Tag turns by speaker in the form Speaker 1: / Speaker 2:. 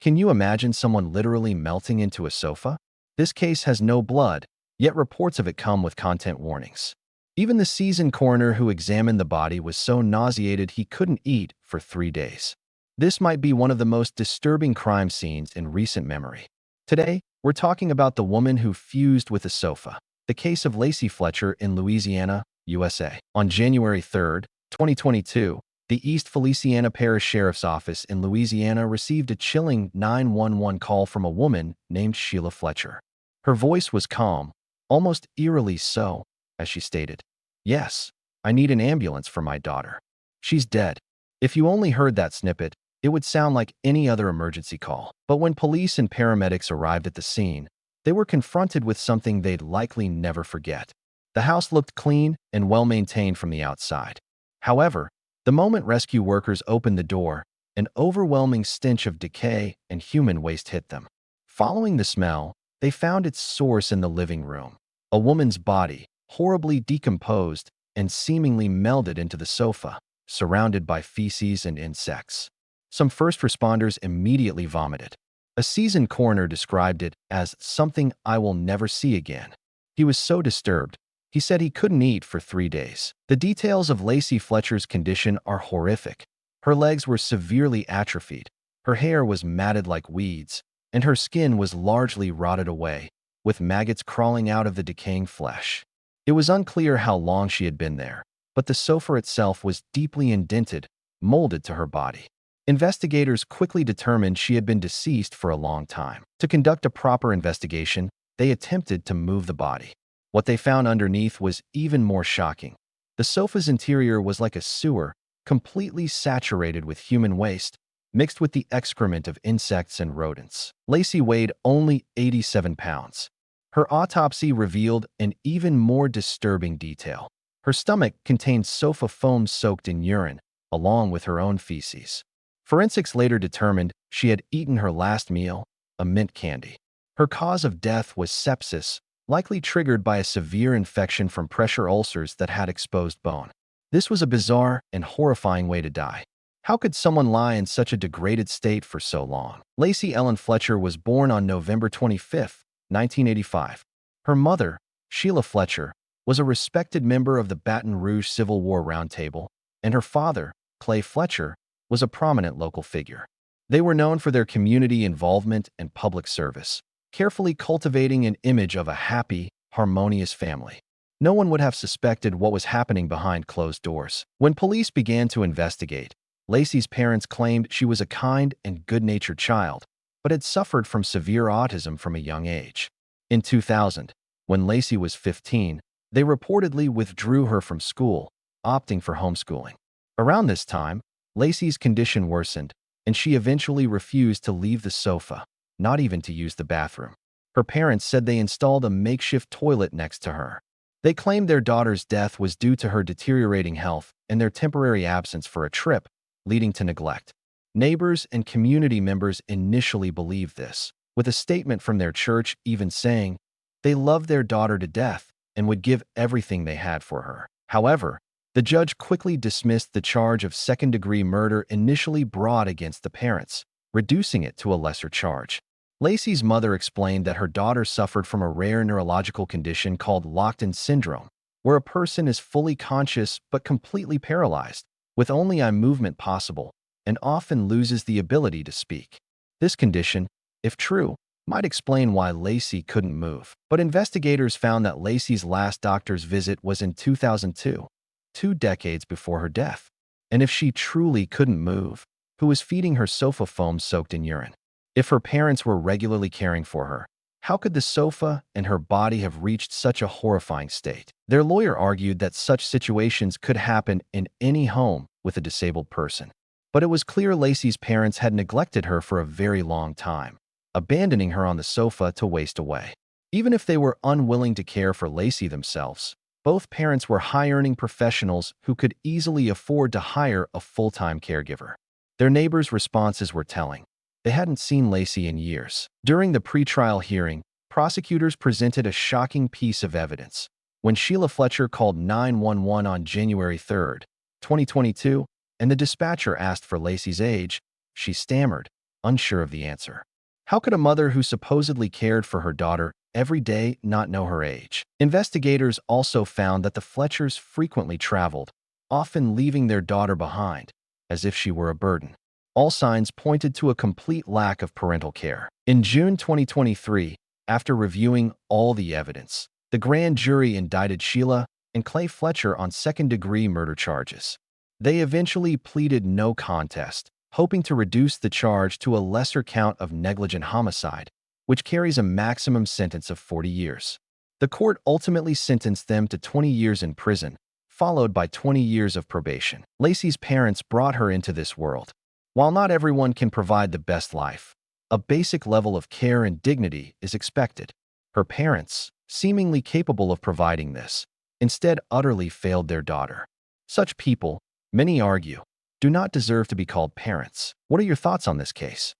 Speaker 1: Can you imagine someone literally melting into a sofa? This case has no blood, yet reports of it come with content warnings. Even the seasoned coroner who examined the body was so nauseated he couldn't eat for 3 days. This might be one of the most disturbing crime scenes in recent memory. Today, we're talking about the woman who fused with a sofa, the case of Lacey Fletcher in Louisiana, USA. On January 3, 2022, the East Feliciana Parish Sheriff's Office in Louisiana received a chilling 911 call from a woman named Sheila Fletcher. Her voice was calm, almost eerily so, as she stated, "Yes, I need an ambulance for my daughter. She's dead." If you only heard that snippet, it would sound like any other emergency call. But when police and paramedics arrived at the scene, they were confronted with something they'd likely never forget. The house looked clean and well-maintained from the outside. However, the moment rescue workers opened the door, an overwhelming stench of decay and human waste hit them. Following the smell, they found its source in the living room. A woman's body, horribly decomposed and seemingly melded into the sofa, surrounded by feces and insects. Some first responders immediately vomited. A seasoned coroner described it as something I will never see again. He was so disturbed, he said he couldn't eat for 3 days. The details of Lacey Fletcher's condition are horrific. Her legs were severely atrophied, her hair was matted like weeds, and her skin was largely rotted away, with maggots crawling out of the decaying flesh. It was unclear how long she had been there, but the sofa itself was deeply indented, molded to her body. Investigators quickly determined she had been deceased for a long time. To conduct a proper investigation, they attempted to move the body. What they found underneath was even more shocking. The sofa's interior was like a sewer, completely saturated with human waste, mixed with the excrement of insects and rodents. Lacey weighed only 87 pounds. Her autopsy revealed an even more disturbing detail. Her stomach contained sofa foam soaked in urine, along with her own feces. Forensics later determined she had eaten her last meal, a mint candy. Her cause of death was sepsis, likely triggered by a severe infection from pressure ulcers that had exposed bone. This was a bizarre and horrifying way to die. How could someone lie in such a degraded state for so long? Lacey Ellen Fletcher was born on November 25, 1985. Her mother, Sheila Fletcher, was a respected member of the Baton Rouge Civil War Roundtable, and her father, Clay Fletcher, was a prominent local figure. They were known for their community involvement and public service, carefully cultivating an image of a happy, harmonious family. No one would have suspected what was happening behind closed doors. When police began to investigate, Lacey's parents claimed she was a kind and good-natured child, but had suffered from severe autism from a young age. In 2000, when Lacey was 15, they reportedly withdrew her from school, opting for homeschooling. Around this time, Lacey's condition worsened, and she eventually refused to leave the sofa, not even to use the bathroom. Her parents said they installed a makeshift toilet next to her. They claimed their daughter's death was due to her deteriorating health and their temporary absence for a trip, leading to neglect. Neighbors and community members initially believed this, with a statement from their church even saying they loved their daughter to death and would give everything they had for her. However, the judge quickly dismissed the charge of second-degree murder initially brought against the parents, reducing it to a lesser charge. Lacey's mother explained that her daughter suffered from a rare neurological condition called locked-in syndrome, where a person is fully conscious but completely paralyzed, with only eye movement possible, and often loses the ability to speak. This condition, if true, might explain why Lacey couldn't move. But investigators found that Lacey's last doctor's visit was in 2002, 2 decades before her death. And if she truly couldn't move, who was feeding her sofa foam soaked in urine? If her parents were regularly caring for her, how could the sofa and her body have reached such a horrifying state? Their lawyer argued that such situations could happen in any home with a disabled person. But it was clear Lacey's parents had neglected her for a very long time, abandoning her on the sofa to waste away. Even if they were unwilling to care for Lacey themselves, both parents were high-earning professionals who could easily afford to hire a full-time caregiver. Their neighbors' responses were telling. They hadn't seen Lacey in years. During the pretrial hearing, prosecutors presented a shocking piece of evidence. When Sheila Fletcher called 911 on January 3, 2022, and the dispatcher asked for Lacey's age, she stammered, unsure of the answer. How could a mother who supposedly cared for her daughter every day not know her age? Investigators also found that the Fletchers frequently traveled, often leaving their daughter behind, as if she were a burden. All signs pointed to a complete lack of parental care. In June 2023, after reviewing all the evidence, the grand jury indicted Sheila and Clay Fletcher on second-degree murder charges. They eventually pleaded no contest, hoping to reduce the charge to a lesser count of negligent homicide, which carries a maximum sentence of 40 years. The court ultimately sentenced them to 20 years in prison, followed by 20 years of probation. Lacey's parents brought her into this world. While not everyone can provide the best life, a basic level of care and dignity is expected. Her parents, seemingly capable of providing this, instead utterly failed their daughter. Such people, many argue, do not deserve to be called parents. What are your thoughts on this case?